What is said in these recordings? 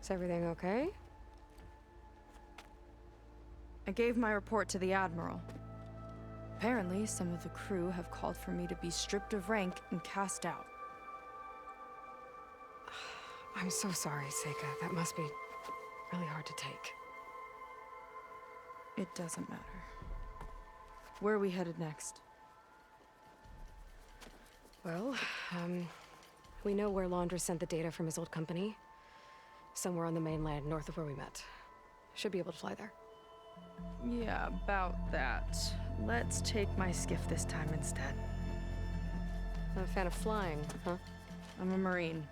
Is everything okay? I gave my report to the Admiral. Apparently, some of the crew have called for me to be stripped of rank and cast out. I'm so sorry, Seika. That must be really hard to take. It doesn't matter. Where are we headed next? Well, we know where Laundra sent the data from his old company. Somewhere on the mainland, north of where we met. Should be able to fly there. Yeah, about that. Let's take my skiff this time instead. Not a fan of flying, huh? I'm a Marine.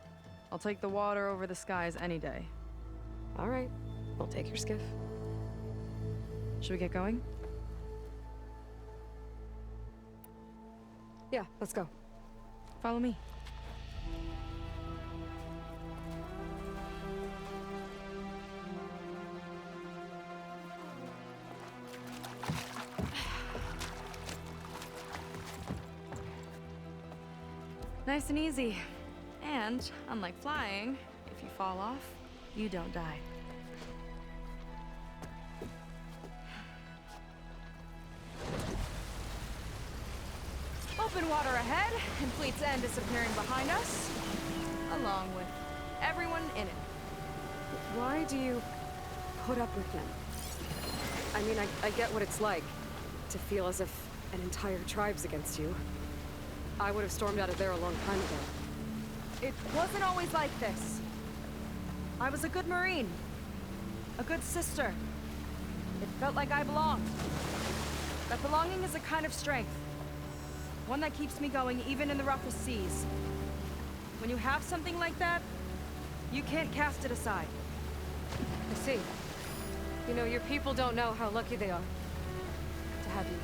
I'll take the water over the skies any day. All right. We'll take your skiff. Should we get going? Yeah, let's go. Follow me. Nice and easy. And, unlike flying, if you fall off, you don't die. Open water ahead, and Fleet's End disappearing behind us, along with everyone in it. Why do you put up with them? I mean, I get what it's like to feel as if an entire tribe's against you. I would have stormed out of there a long time ago. It wasn't always like this. I was a good Marine. A good sister. It felt like I belonged. That belonging is a kind of strength. One that keeps me going even in the roughest seas. When you have something like that, you can't cast it aside. I see. You know, your people don't know how lucky they are to have you.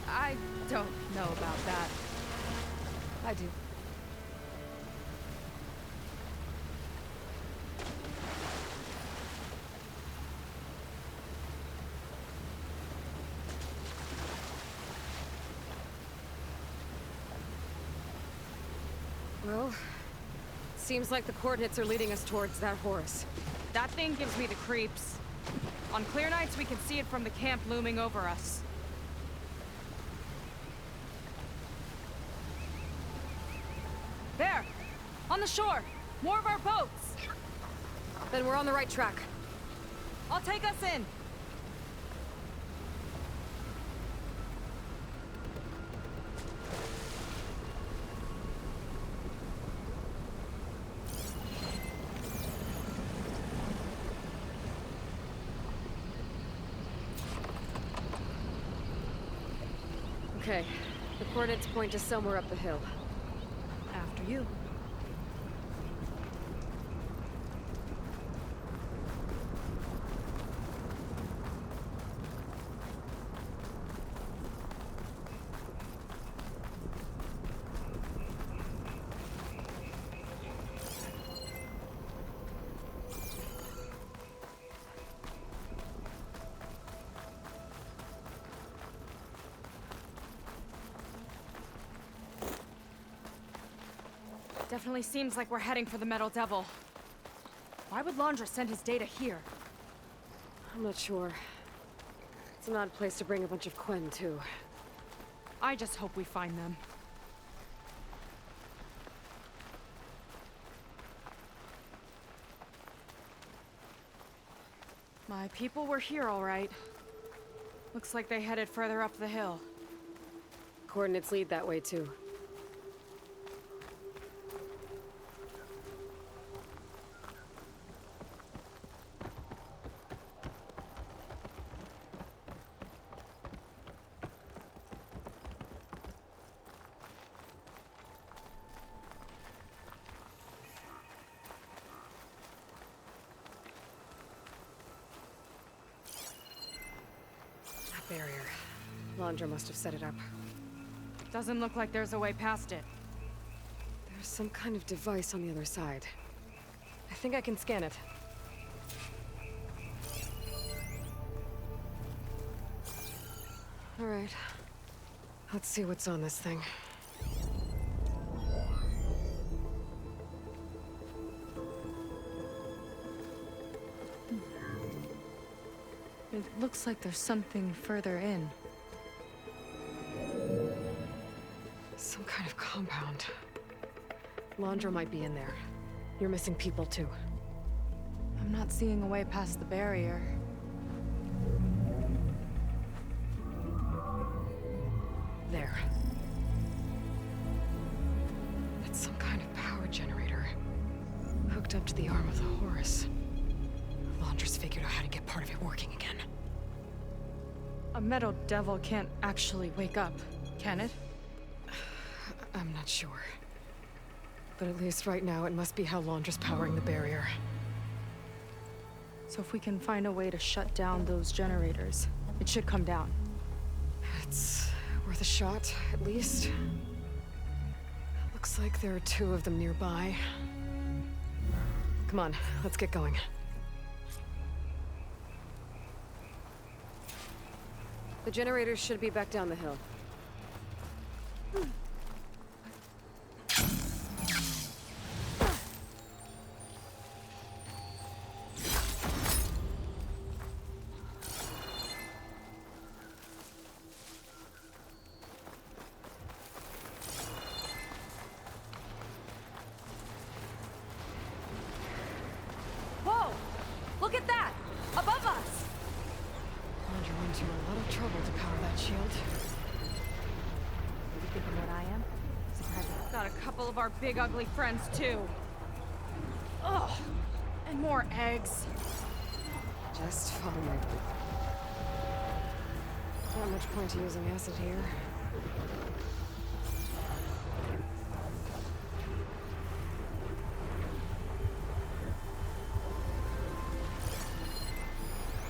I don't know about that. I do. Well, seems like the coordinates are leading us towards that Horus. That thing gives me the creeps. On clear nights, we can see it from the camp looming over us. There! On the shore! More of our boats! Then we're on the right track. I'll take us in! Okay, the coordinates point to somewhere up the hill. After you. Definitely seems like we're heading for the Metal Devil. Why would Laundra send his data here? I'm not sure. It's an odd place to bring a bunch of Quen, too. I just hope we find them. My people were here, all right. Looks like they headed further up the hill. Coordinates lead that way, too. Barrier. Laundra must have set it up. Doesn't look like there's a way past it. There's some kind of device on the other side. I think I can scan it. All right. Let's see what's on this thing. It looks like there's something further in. Some kind of compound. Londra might be in there. You're missing people too. I'm not seeing a way past the barrier. There. It's some kind of power generator. Hooked up to the arm of the Horus. Londra's figured out how to get part of it working again. A metal devil can't actually wake up, can it? I'm not sure. But at least right now, it must be how Londra's powering the barrier. So if we can find a way to shut down those generators, it should come down. It's worth a shot, at least. Looks like there are 2 of them nearby. Come on, let's get going. The generators should be back down the hill. Whoa! Look at that! Above us! Londra went to a lot of trouble to power that shield. You thinking what I am? Surprised. Got a couple of our big ugly friends too. Ugh! And more eggs. Just fine. Not much point to using acid here.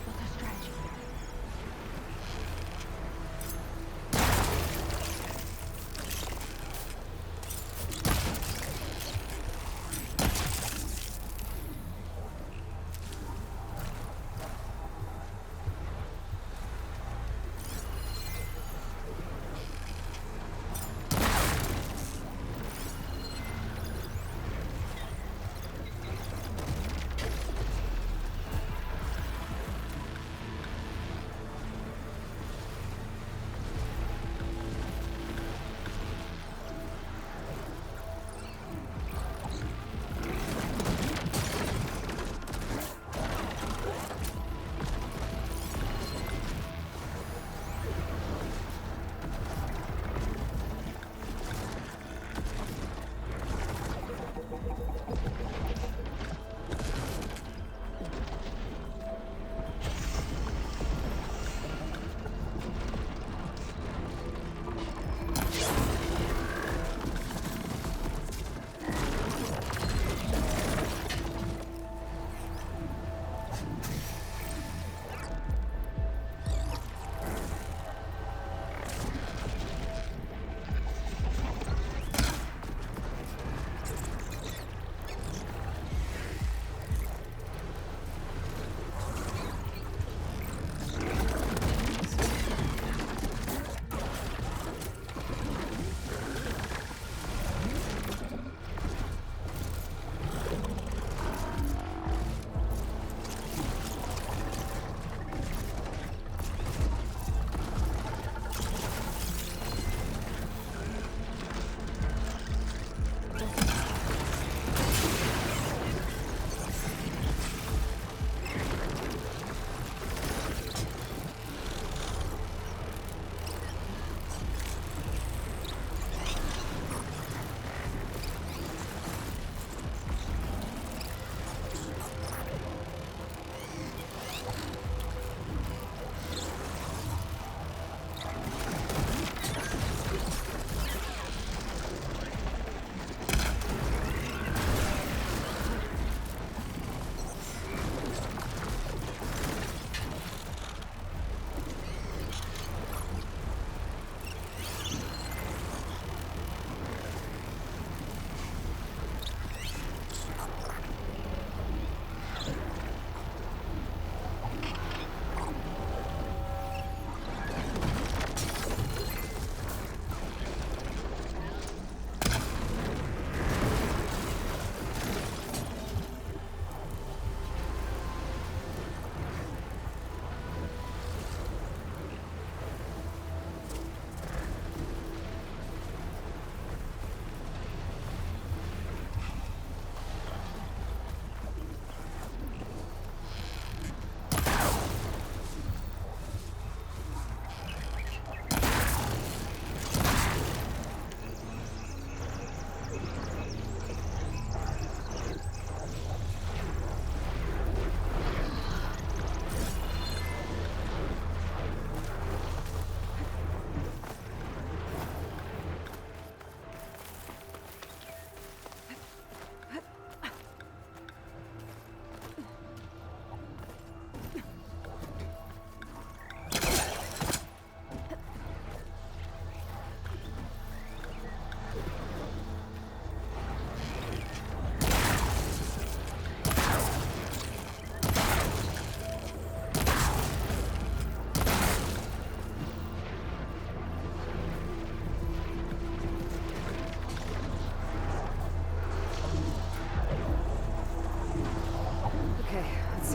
What's our strategy?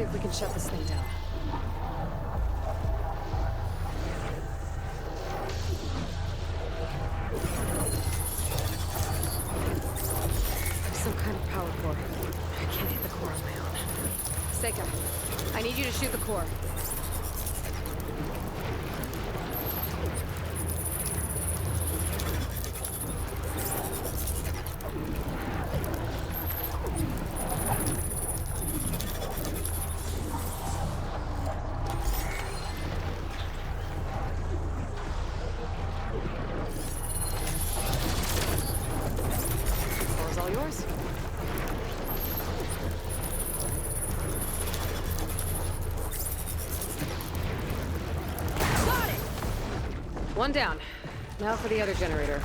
see if we can shut this thing down. Some kind of power core. I can't hit the core on my own. Seika, I need you to shoot the core. Core's all yours. One down. Now for the other generator.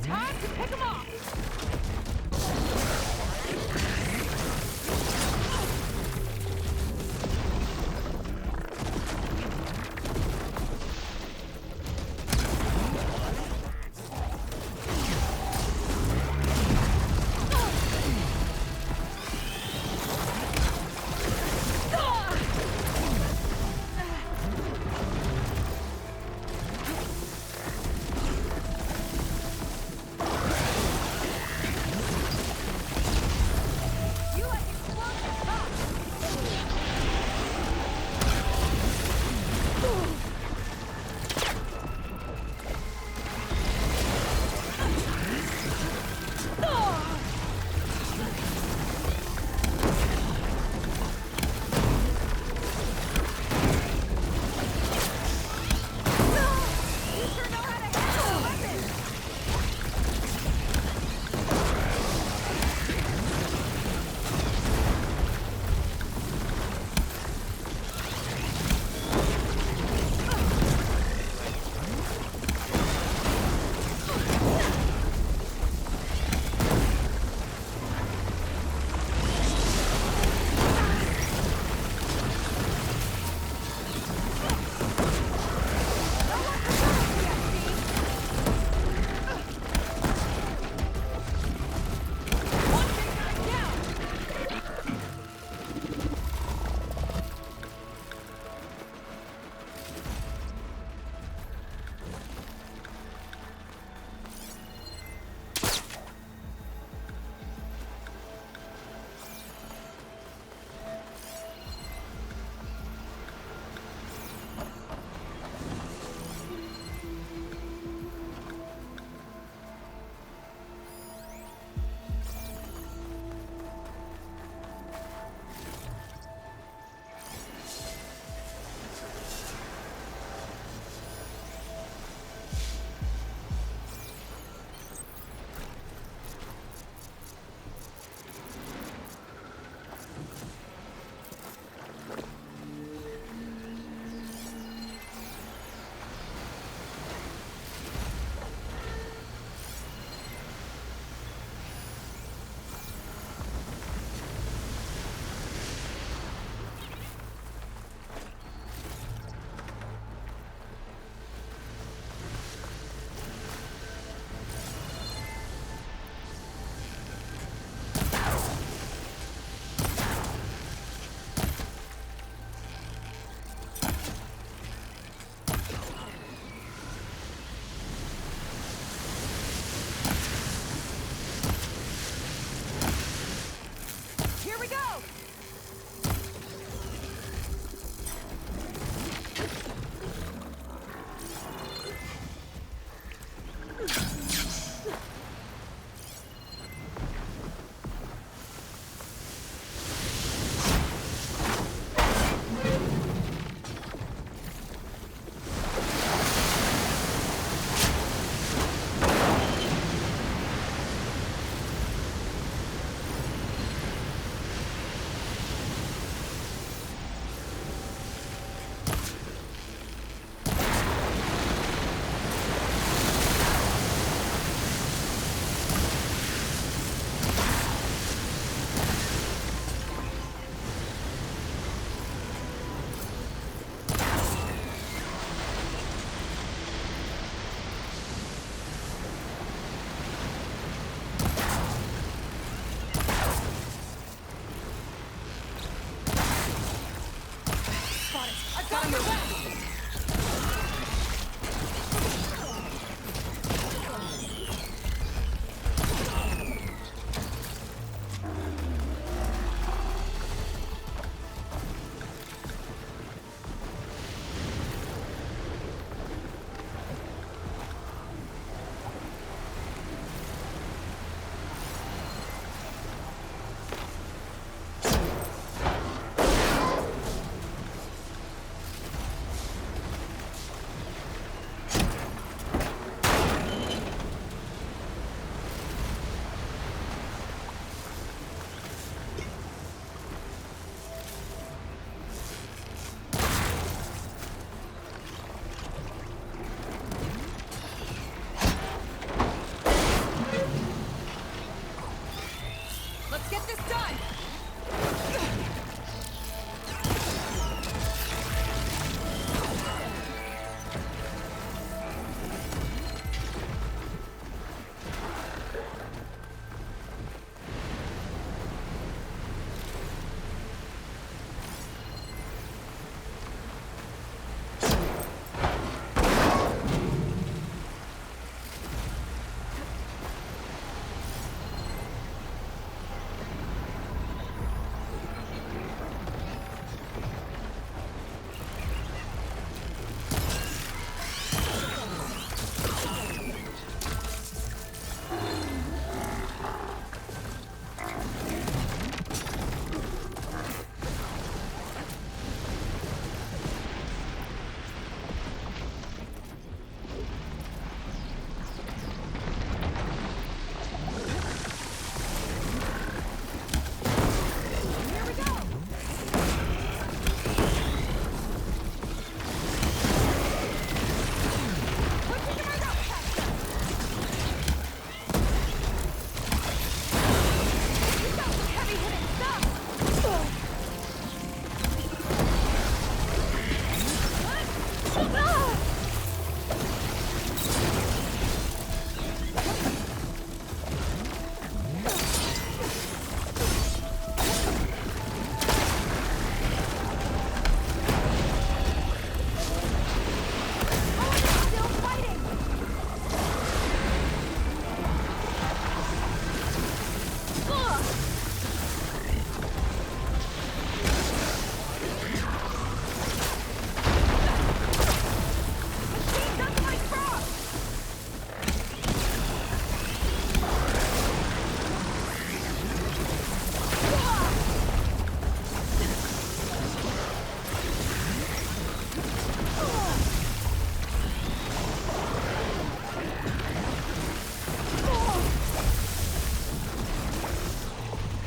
Time to pick 'em off!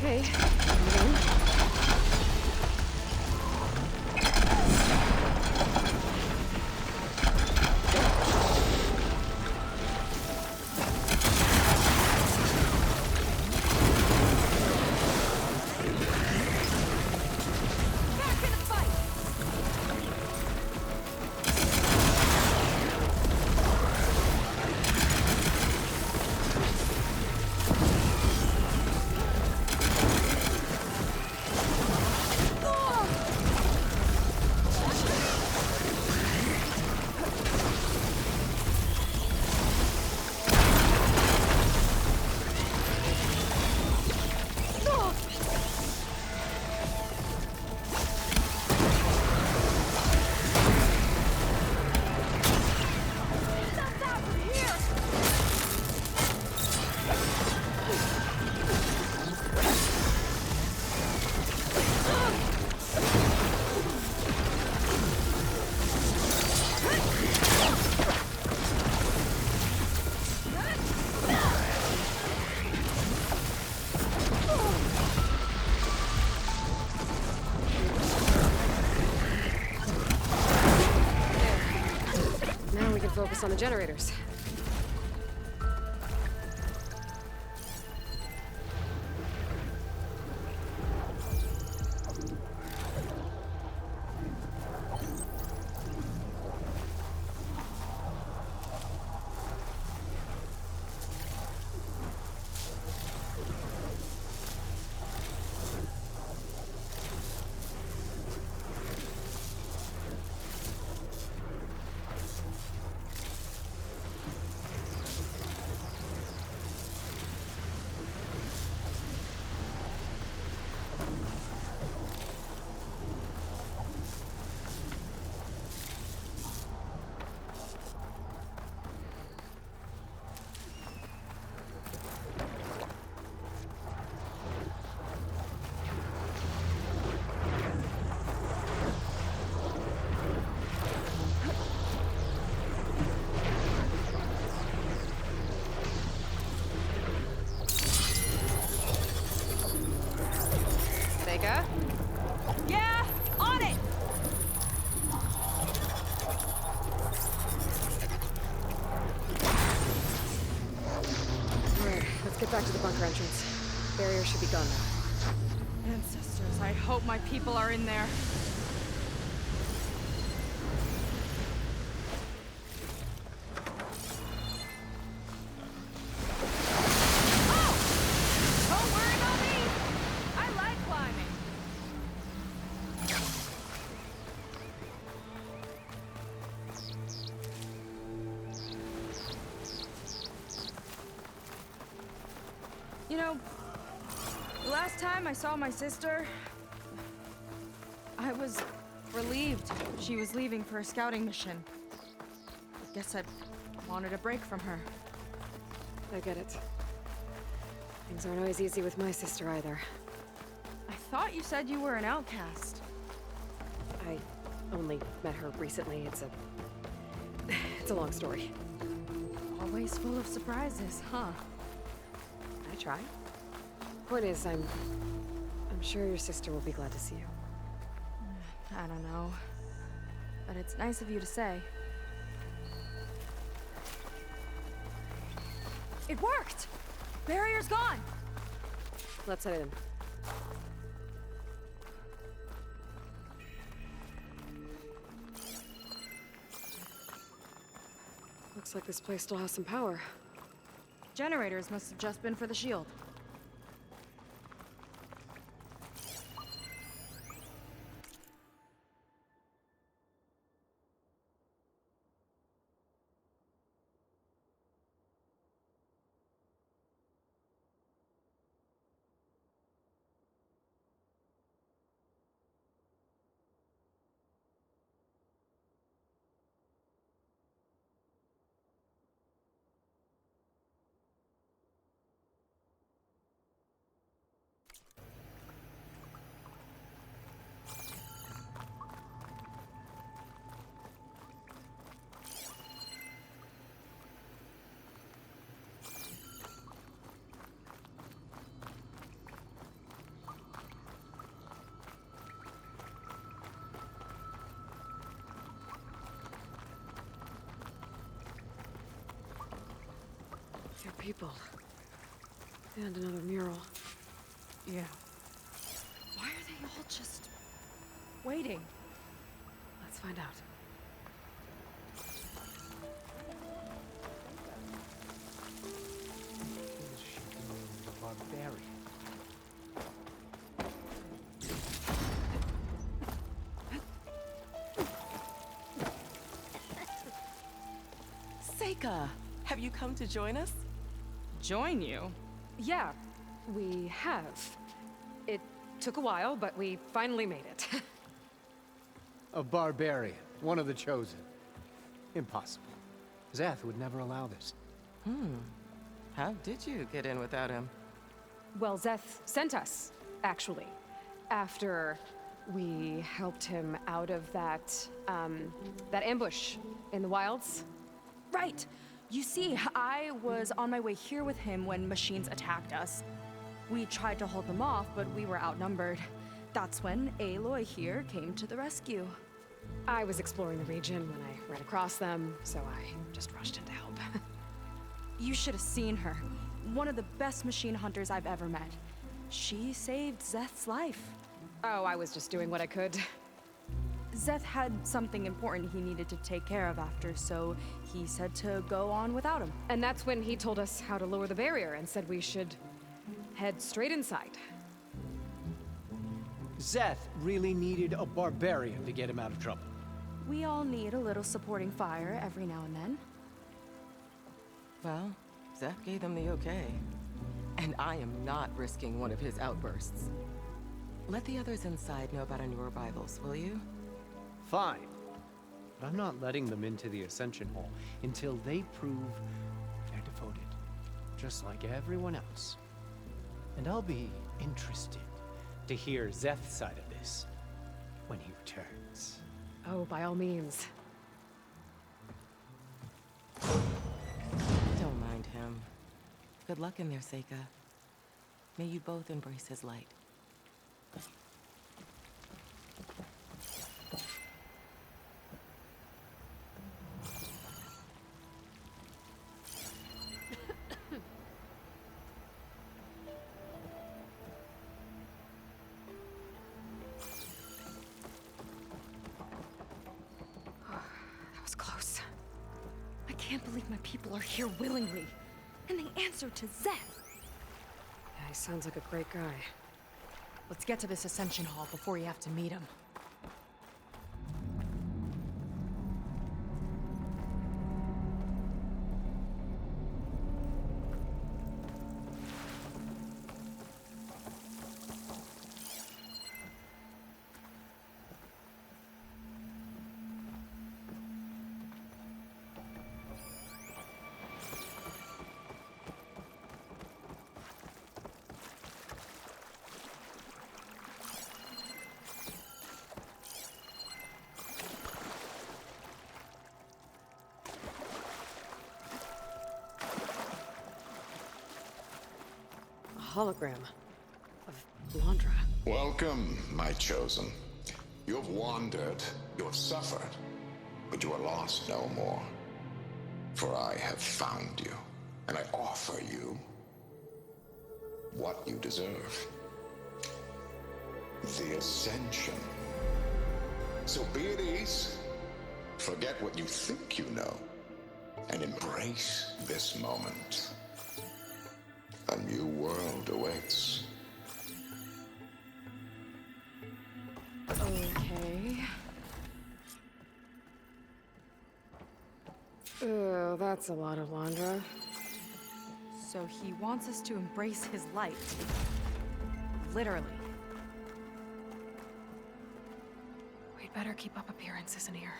Okay. Moving in. Back in the fight! That's out from here! Now we can focus on the generators. Vega? Yeah! On it! Alright, let's get back to the bunker entrance. Barrier should be gone now. Ancestors, I hope my people are in there. Oh! Don't worry about me! I like climbing. You know, the last time I saw my sister, I was relieved she was leaving for a scouting mission. I guess I wanted a break from her. I get it. Things aren't always easy with my sister either. I thought you said you were an outcast. I only met her recently. It's a long story. Always full of surprises, huh? I try. Point is, I'm sure your sister will be glad to see you. I don't know. But it's nice of you to say. It worked! Barrier's gone! Let's head in. Looks like this place still has some power. Generators must have just been for the shield. people. And another mural. Yeah. Why are they all just waiting? Let's find out. Barbarian. Seika, have you come to join us? Join you? Yeah, we have. It took a while, but we finally made it. A barbarian, one of the chosen. Impossible. Zeth would never allow this. How did you get in without him? Well, Zeth sent us, actually. After we helped him out of that ambush in the wilds. Right. You see, I was on my way here with him when machines attacked us. We tried to hold them off, but we were outnumbered. That's when Aloy here came to the rescue. I was exploring the region when I ran across them, so I just rushed in to help. You should have seen her. One of the best machine hunters I've ever met. She saved Zeth's life. Oh, I was just doing what I could. Zeth had something important he needed to take care of after, so he said to go on without him. And that's when he told us how to lower the barrier and said we should head straight inside. Zeth really needed a barbarian to get him out of trouble. We all need a little supporting fire every now and then. Well, Zeth gave them the okay. And I am not risking one of his outbursts. Let the others inside know about our new arrivals, will you? Fine. But I'm not letting them into the Ascension Hall until they prove they're devoted. Just like everyone else. And I'll be interested to hear Zeth's side of this when he returns. Oh, by all means. Don't mind him. Good luck in there, Seika. May you both embrace his light. That was close. I can't believe my people are here willingly. And they answered to Zeth. Yeah, he sounds like a great guy. Let's get to this Ascension Hall before you have to meet him. A hologram of Londra. Welcome, my chosen. You have wandered, you have suffered, but you are lost no more. For I have found you, and I offer you what you deserve. The Ascension. So be at ease, forget what you think you know, and embrace this moment. A new world awaits. Okay. Oh, that's a lot of Londra. So he wants us to embrace his light. Literally. We'd better keep up appearances in here.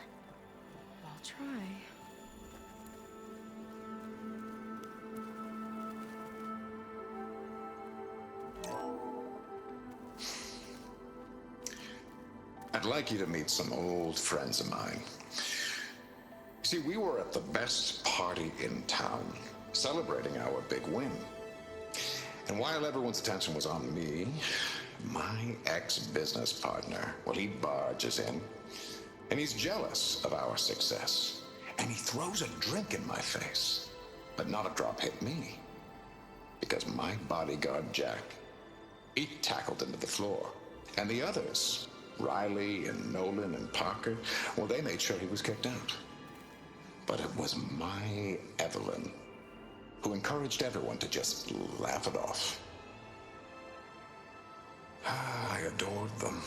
I'll try. I'd like you to meet some old friends of mine. See, we were at the best party in town, celebrating our big win. And while everyone's attention was on me, my ex-business partner, well, he barges in, and he's jealous of our success. And he throws a drink in my face, but not a drop hit me. my bodyguard Jack. He tackled him to the floor. And the others, Riley and Nolan and Parker, well, they made sure he was kicked out. But it was my Evelyn who encouraged everyone to just laugh it off. I adored them.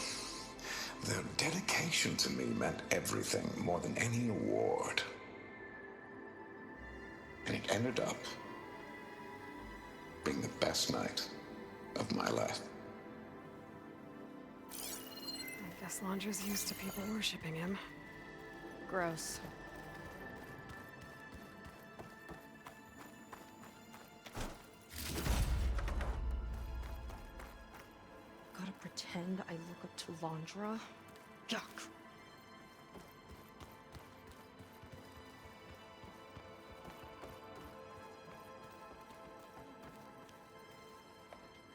Their dedication to me meant everything, more than any award. And it ended up being the best night of my life. I guess Londra's used to people worshipping him. Gross. Gotta pretend I look up to Londra? Yuck.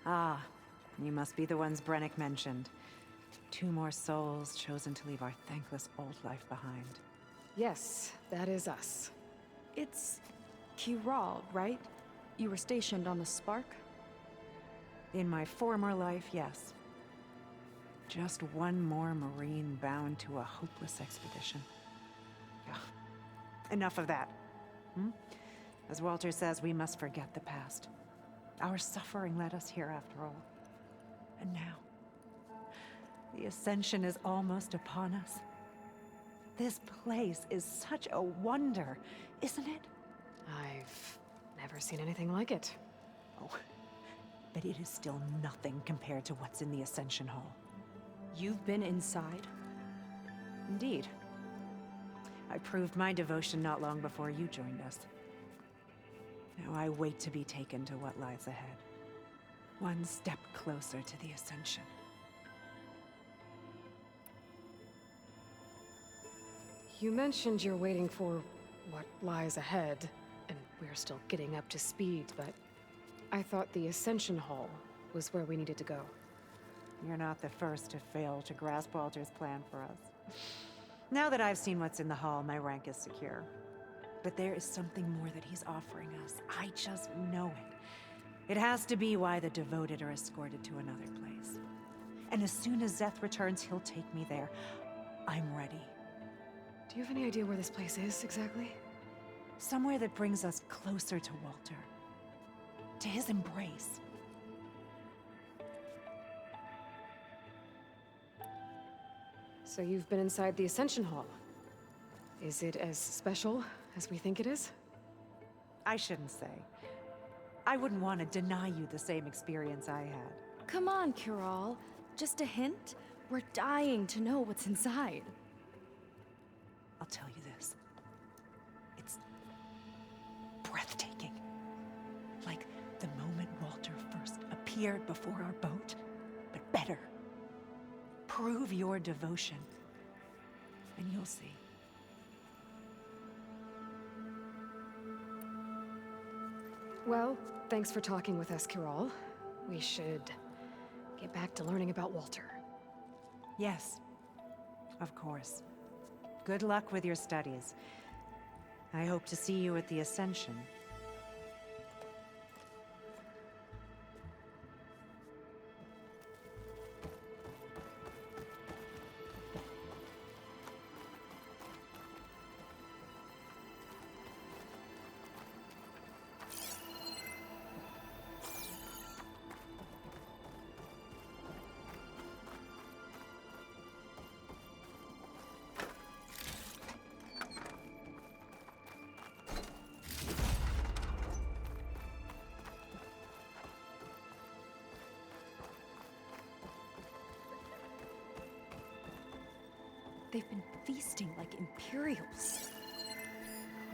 Ah, you must be the ones Brennick mentioned. 2 more souls chosen to leave our thankless old life behind. Yes, that is us. It's Kiral, right? You were stationed on the Spark? In my former life, yes. Just one more Marine bound to a hopeless expedition. Ugh. Enough of that. As Walter says, we must forget the past. Our suffering led us here after all. And now, the Ascension is almost upon us. This place is such a wonder, isn't it? I've never seen anything like it. Oh, but it is still nothing compared to what's in the Ascension Hall. You've been inside? Indeed. I proved my devotion not long before you joined us. Now I wait to be taken to what lies ahead. One step closer to the Ascension. You mentioned you're waiting for what lies ahead, and we're still getting up to speed, but I thought the Ascension Hall was where we needed to go. You're not the first to fail to grasp Walter's plan for us. Now that I've seen what's in the hall, my rank is secure. But there is something more that he's offering us. I just know it. It has to be why the devoted are escorted to another place. And as soon as Szeth returns, he'll take me there. I'm ready. Do you have any idea where this place is, exactly? Somewhere that brings us closer to Walter. To his embrace. So you've been inside the Ascension Hall. Is it as special as we think it is? I shouldn't say. I wouldn't want to deny you the same experience I had. Come on, Kiral. Just a hint? We're dying to know what's inside. I'll tell you this. It's breathtaking. Like the moment Walter first appeared before our boat, but better. Prove your devotion, and you'll see. Well, thanks for talking with us, Kiral. We should get back to learning about Walter. Yes, of course. Good luck with your studies. I hope to see you at the Ascension. They've been feasting like Imperials.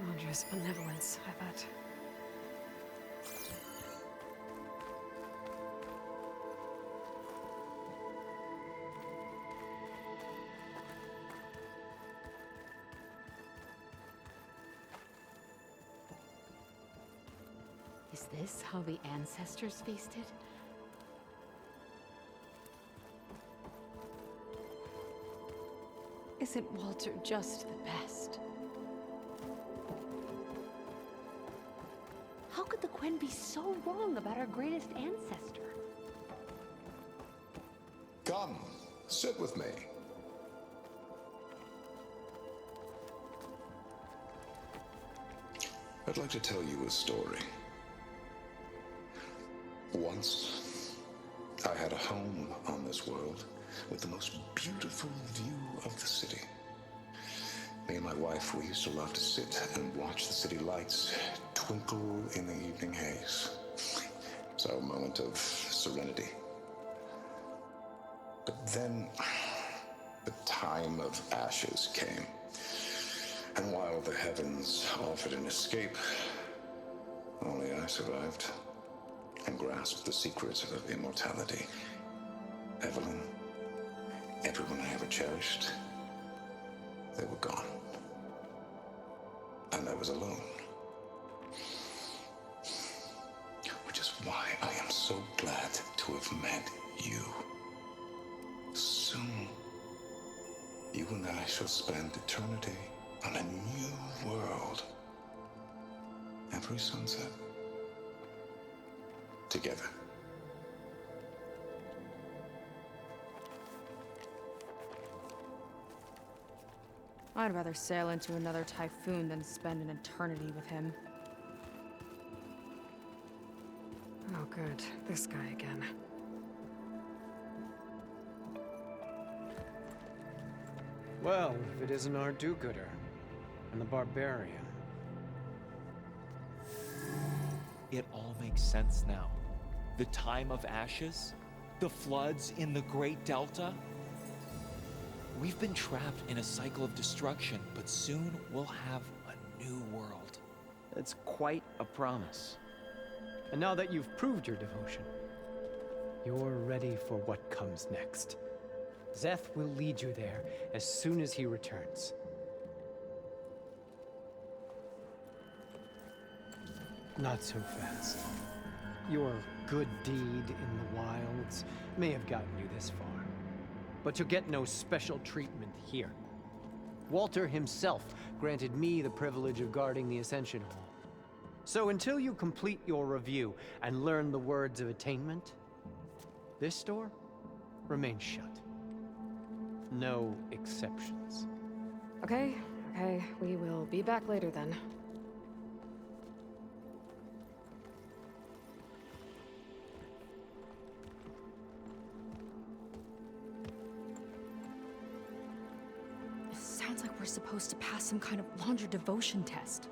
Londra's benevolence, I bet. Is this how the ancestors feasted? Isn't Walter just the best? How could the Gwen be so wrong about our greatest ancestor? Come, sit with me. I'd like to tell you a story. Once, I had a home on this world with the most beautiful view of the city. Me and my wife, we used to love to sit and watch the city lights twinkle in the evening haze. It's our moment of serenity. But then, the time of ashes came. And while the heavens offered an escape, only I survived and grasped the secrets of immortality. Evelyn, everyone I ever cherished, they were gone. And I was alone. Which is why I am so glad to have met you. Soon, you and I shall spend eternity on a new world. Every sunset. Together. I'd rather sail into another typhoon than spend an eternity with him. Oh, good. This guy again. Well, if it isn't our do-gooder and the barbarian. It all makes sense now. The time of ashes, the floods in the Great Delta. We've been trapped in a cycle of destruction, but soon we'll have a new world. It's quite a promise. And now that you've proved your devotion, you're ready for what comes next. Szeth will lead you there as soon as he returns. Not so fast. Your good deed in the wilds may have gotten you this far, but you'll get no special treatment here. Walter himself granted me the privilege of guarding the Ascension Hall. So until you complete your review and learn the words of attainment, this door remains shut. No exceptions. Okay, we will be back later then. It sounds like we're supposed to pass some kind of Laundra devotion test.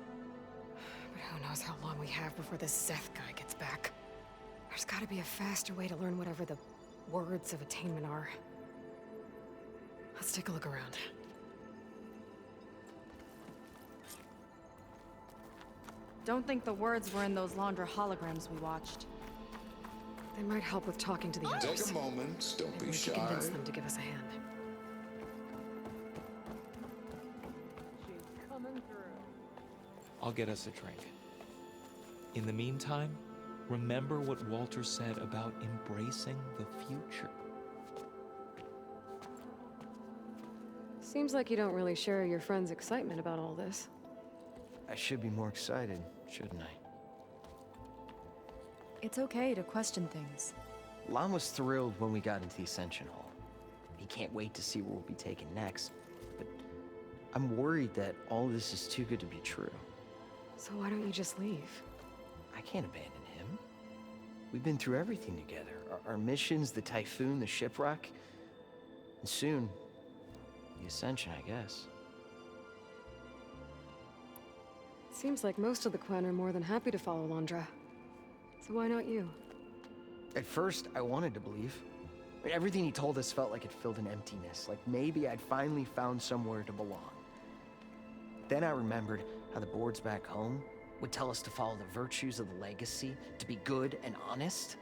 But who knows how long we have before this Szeth guy gets back. There's gotta be a faster way to learn whatever the words of attainment are. Let's take a look around. Don't think the words were in those Laundra holograms we watched. They might help with talking to the others. Take a moment, don't Maybe be we shy. can convince them to give us a hand. I'll get us a drink. In the meantime, remember what Walter said about embracing the future. Seems like you don't really share your friend's excitement about all this. I should be more excited, shouldn't I? It's okay to question things. Lon was thrilled when we got into the Ascension Hall. He can't wait to see where we'll be taken next. But I'm worried that all of this is too good to be true. So why don't you just leave? I can't abandon him. We've been through everything together. Our missions, the Typhoon, the shipwreck. And soon, the Ascension, I guess. Seems like most of the Quen are more than happy to follow Laundra. So why not you? At first, I wanted to believe. I mean, everything he told us felt like it filled an emptiness, like maybe I'd finally found somewhere to belong. Then I remembered how the boards back home would tell us to follow the virtues of the legacy, to be good and honest.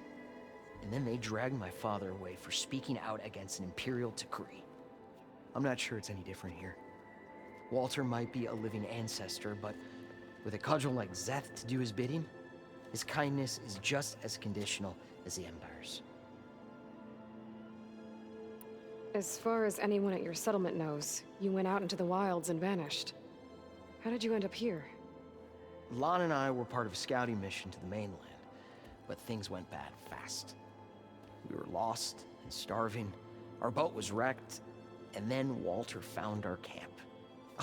And then they dragged my father away for speaking out against an imperial decree. I'm not sure it's any different here. Walter might be a living ancestor, but with a cudgel like Szeth to do his bidding, his kindness is just as conditional as the Empire's. As far as anyone at your settlement knows, you went out into the wilds and vanished. How did you end up here? Lon and I were part of a scouting mission to the mainland, but things went bad fast. We were lost and starving, our boat was wrecked, and then Walter found our camp.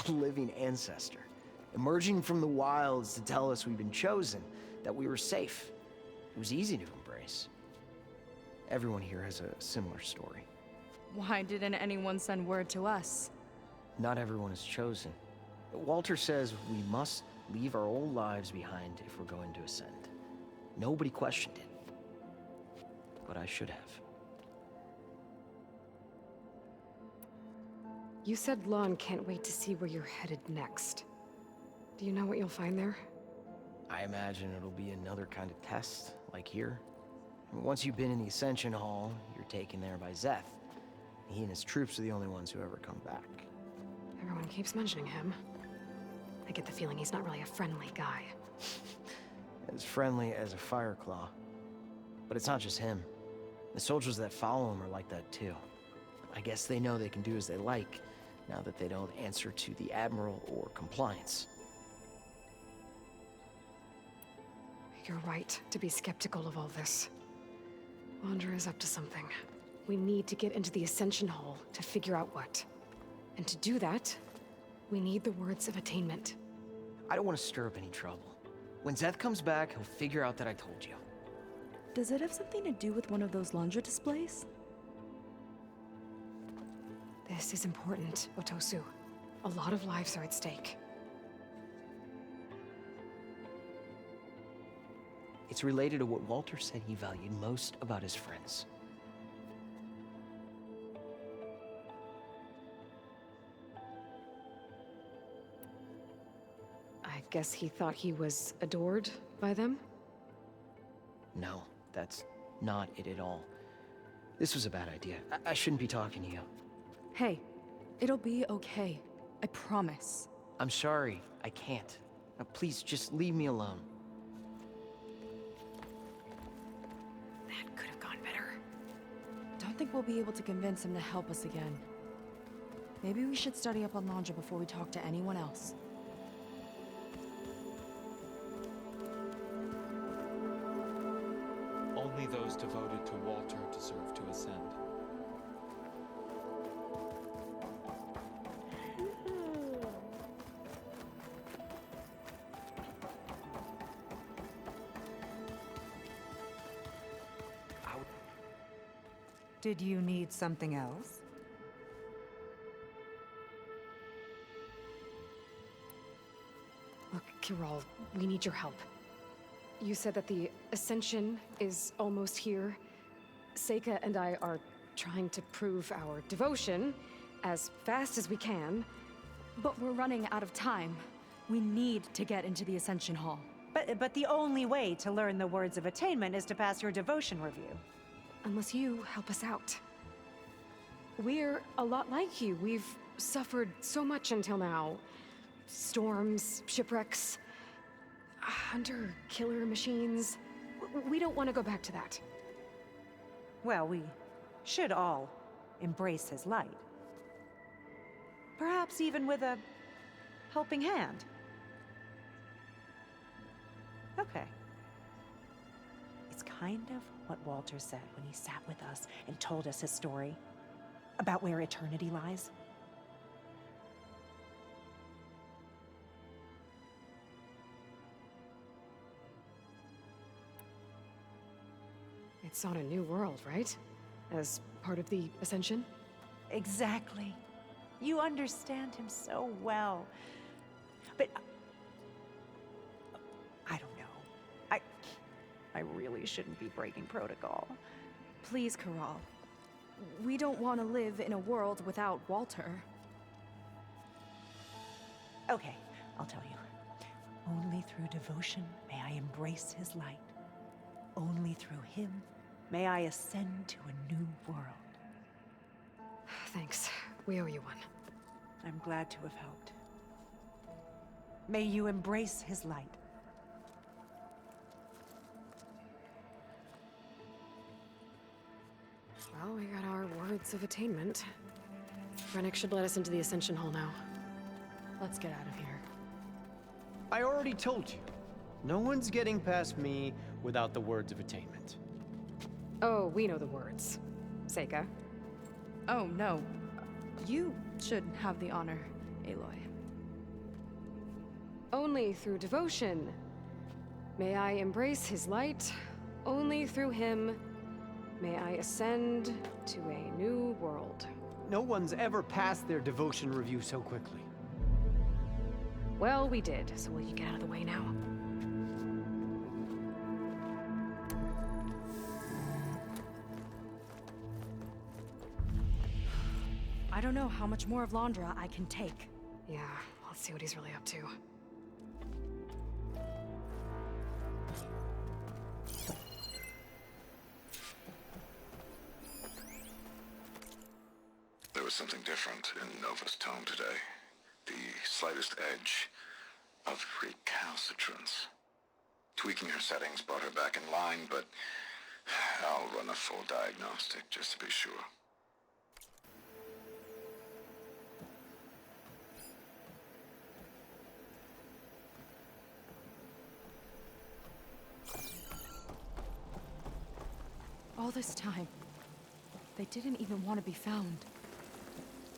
A living ancestor, emerging from the wilds to tell us we'd been chosen, that we were safe. It was easy to embrace. Everyone here has a similar story. Why didn't anyone send word to us? Not everyone is chosen. Walter says we must leave our old lives behind if we're going to ascend. Nobody questioned it. But I should have. You said Lon can't wait to see where you're headed next. Do you know what you'll find there? I imagine it'll be another kind of test, like here. Once you've been in the Ascension Hall, you're taken there by Szeth. He and his troops are the only ones who ever come back. Everyone keeps mentioning him. I get the feeling he's not really a friendly guy. As friendly as a Fireclaw. But it's not just him. The soldiers that follow him are like that too. I guess they know they can do as they like, now that they don't answer to the Admiral or Compliance. You're right to be skeptical of all this. Wander is up to something. We need to get into the Ascension Hall to figure out what. And to do that, we need the words of attainment. I don't want to stir up any trouble. When Szeth comes back, he'll figure out that I told you. Does it have something to do with one of those laundry displays? This is important, Otosu. A lot of lives are at stake. It's related to what Walter said he valued most about his friends. I guess he thought he was adored by them? No, that's not it at all. This was a bad idea. I shouldn't be talking to you. Hey, it'll be okay. I promise. I'm sorry, I can't. Now, please, just leave me alone. That could have gone better. Don't think we'll be able to convince him to help us again. Maybe we should study up on Landra before we talk to anyone else. Only those devoted to Walter deserve to ascend. Did you need something else? Look, Kiral, we need your help. You said that the Ascension is almost here. Seika and I are trying to prove our devotion as fast as we can. But we're running out of time. We need to get into the Ascension Hall. But the only way to learn the words of attainment is to pass your devotion review. Unless you help us out. We're a lot like you. We've suffered so much until now. Storms, shipwrecks, hunter-killer machines. We don't want to go back to that. Well, we should all embrace his light. Perhaps even with a helping hand. Okay. It's kind of what Walter said when he sat with us and told us his story about where eternity lies. It's on a new world, right? As part of the Ascension? Exactly. You understand him so well. But I don't know. I really shouldn't be breaking protocol. Please, Kiral. We don't want to live in a world without Walter. Okay, I'll tell you. Only through devotion may I embrace his light. Only through him may I ascend to a new world. Thanks. We owe you one. I'm glad to have helped. May you embrace his light. Well, we got our words of attainment. Rennick should let us into the Ascension Hall now. Let's get out of here. I already told you, No one's getting past me without the words of attainment. Oh, we know the words. Seika. Oh, no. You should have the honor, Aloy. Only through devotion. May I embrace his light. Only through him may I ascend to a new world. No one's ever passed their devotion review so quickly. Well, we did, so will you get out of the way now? I don't know how much more of Londra I can take. Yeah, let's see what he's really up to. There was something different in Nova's tone today. The slightest edge of recalcitrance. Tweaking her settings brought her back in line, but I'll run a full diagnostic just to be sure. All this time, they didn't even want to be found.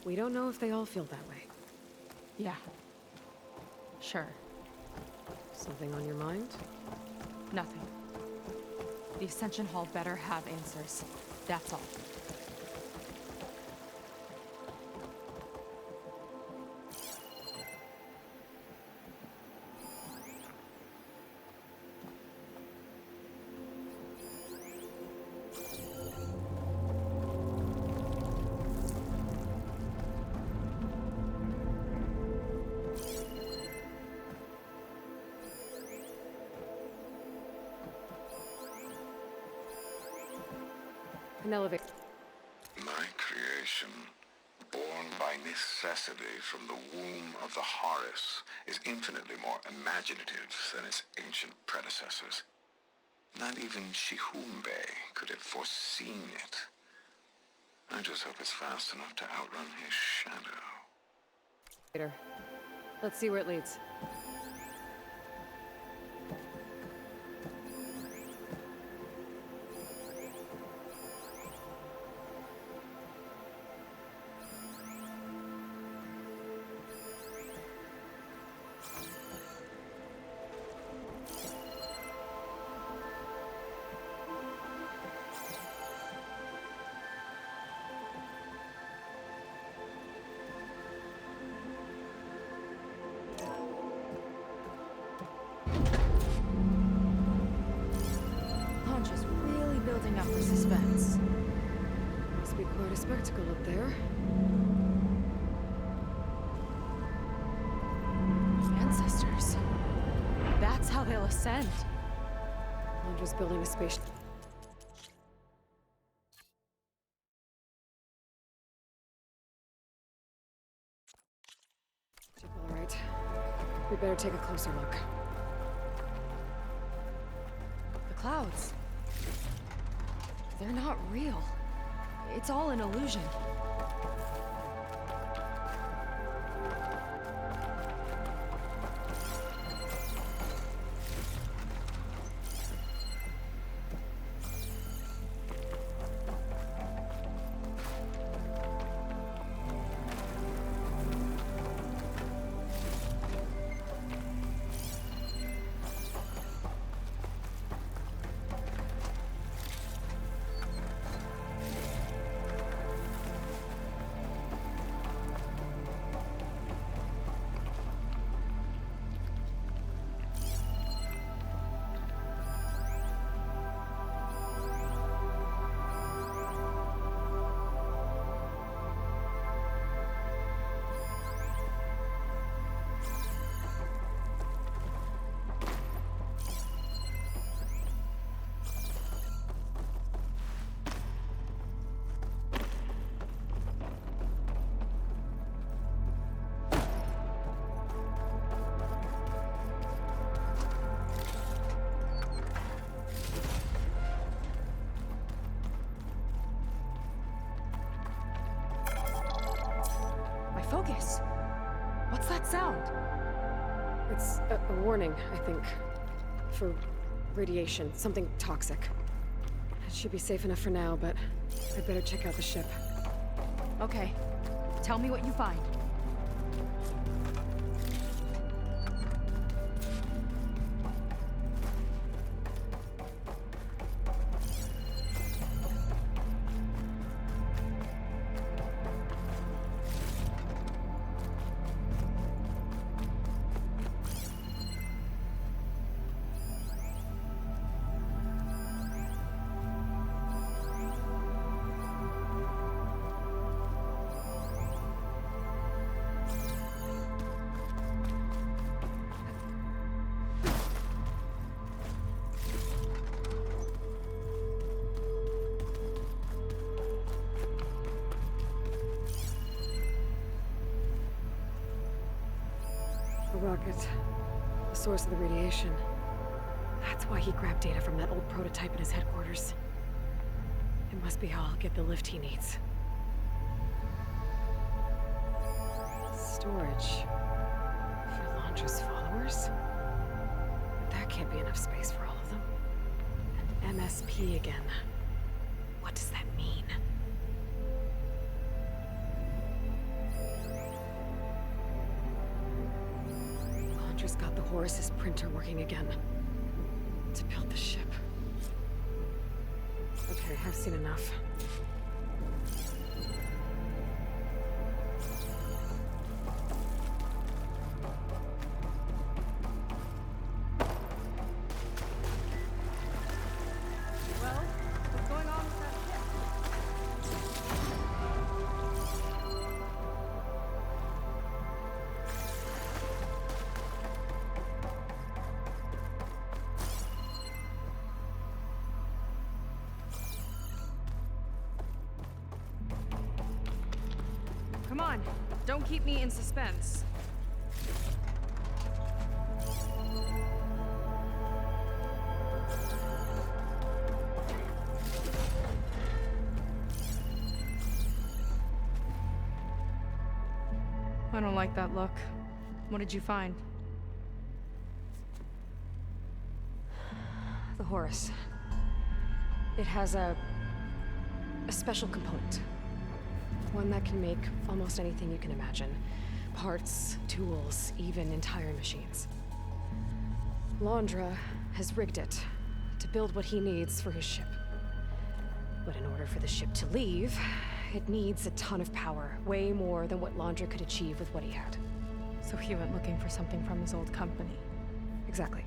We don't know if they all feel that way. Yeah. Sure. Something on your mind? Nothing. The Ascension Hall better have answers. That's all. An elevator. My creation, born by necessity from the womb of the Horus, is infinitely more imaginative than its ancient predecessors. Not even Shihumbe could have foreseen it. I just hope it's fast enough to outrun his shadow. Let's see where it leads. Landra's really building up the suspense. Must be quite a spectacle up there. Ancestors. That's how they'll ascend. Landra's building a spaceship. All right. We better take a closer look. The clouds. They're not real. It's all an illusion. It's a warning, I think. for radiation, something toxic. It should be safe enough for now, but I'd better check out the ship. Okay. Tell me what you find. A rocket. The source of the radiation. That's why he grabbed data from that old prototype in his headquarters. It must be how I'll get the lift he needs. Storage. For Londra's followers? That can't be enough space for all of them. An MSP again. What does that mean? Londra's got the Horus's printer working again. To build the ship. Okay, I've seen enough. Well, what's going on with that ship? Come on, don't keep me in suspense. I don't like that look. What did you find? The Horus. It has a special component. One that can make almost anything you can imagine. Parts, tools, even entire machines. Londra has rigged it to build what he needs for his ship. But in order for the ship to leave, it needs a ton of power, way more than what Londra could achieve with what he had. So he went looking for something from his old company. Exactly.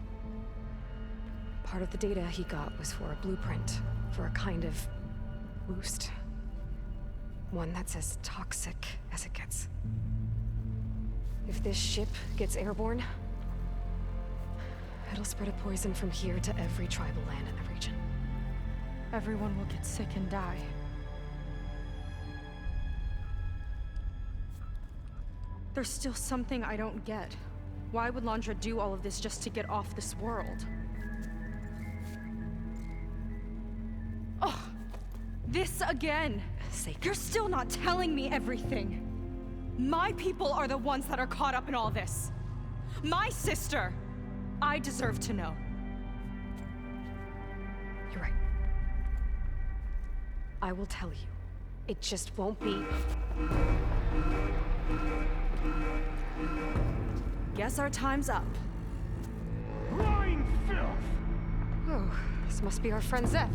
Part of the data he got was for a blueprint, for a kind of boost. One that's as toxic as it gets. If this ship gets airborne, it'll spread a poison from here to every tribal land in the region. Everyone will get sick and die. There's still something I don't get. Why would Londra do all of this just to get off this world? Oh, this again! You're still not telling me everything! My people are the ones that are caught up in all this! My sister! I deserve to know. You're right. I will tell you. It just won't be... Guess our time's up. Lying filth! Oh, this must be our friend Zeth.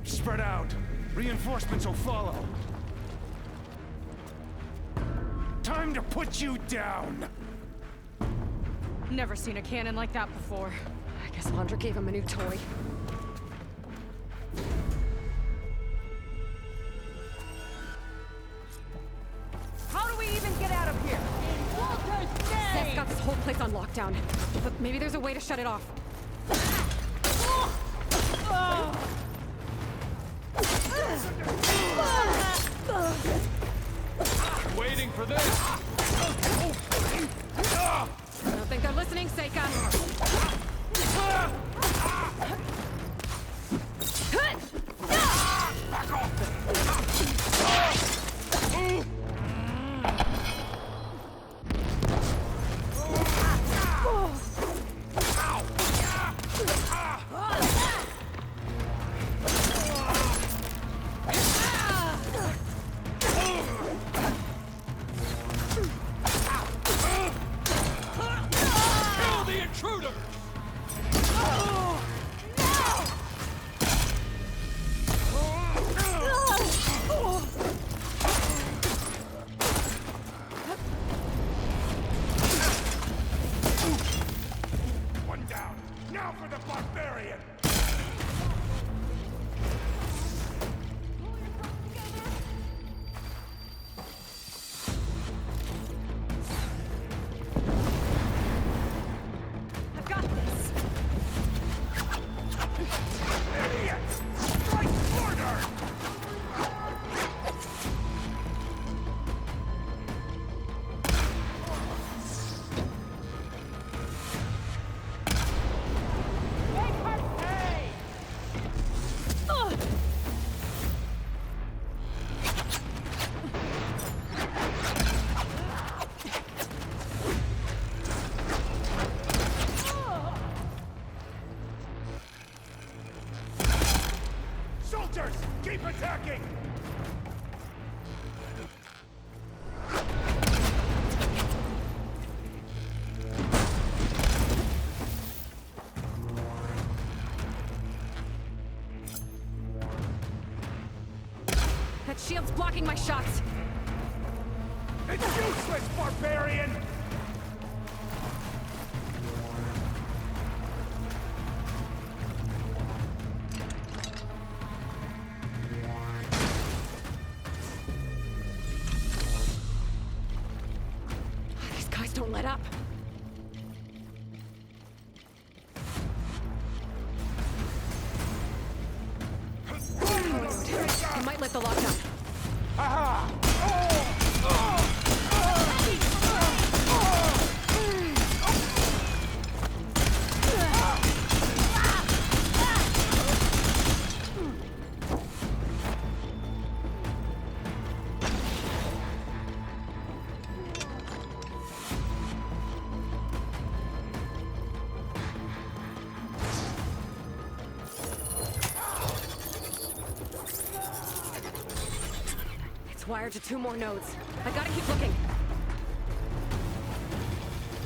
Spread out. Reinforcements will follow. Time to put you down! Never seen a cannon like that before. I guess Londra gave him a new toy. How do we even get out of here? In Walter's name! Zeth got this whole place on lockdown. But maybe there's a way to shut it off. Waiting for this! I don't think they're listening, Seika. Back off! Soldiers, keep attacking! That shield's blocking my shots! It's useless, barbarian! These guys don't let up. I might let the lockdown. It's wired to 2 more nodes. I gotta keep looking.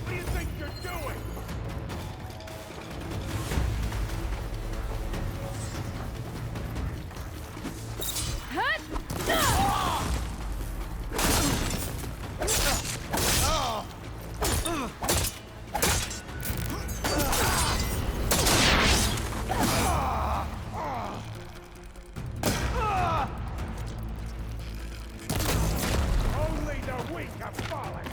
What do you think you're doing? Only the weak are falling!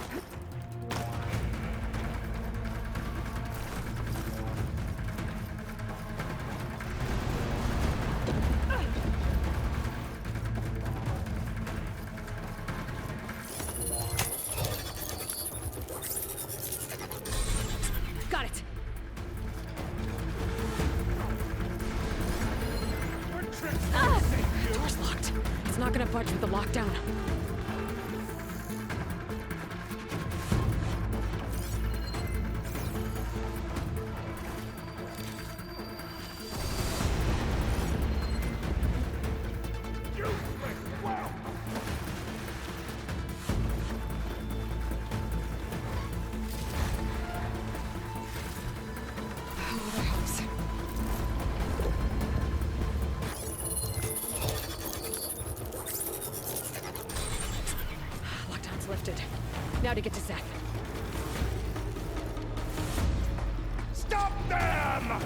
Got it! Door's locked. It's not gonna budge with the lockdown. What are hopes? Lockdown's lifted. Now to get to Zach. Stop them!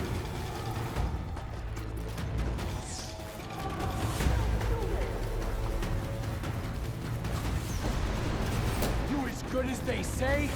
You as good as they say?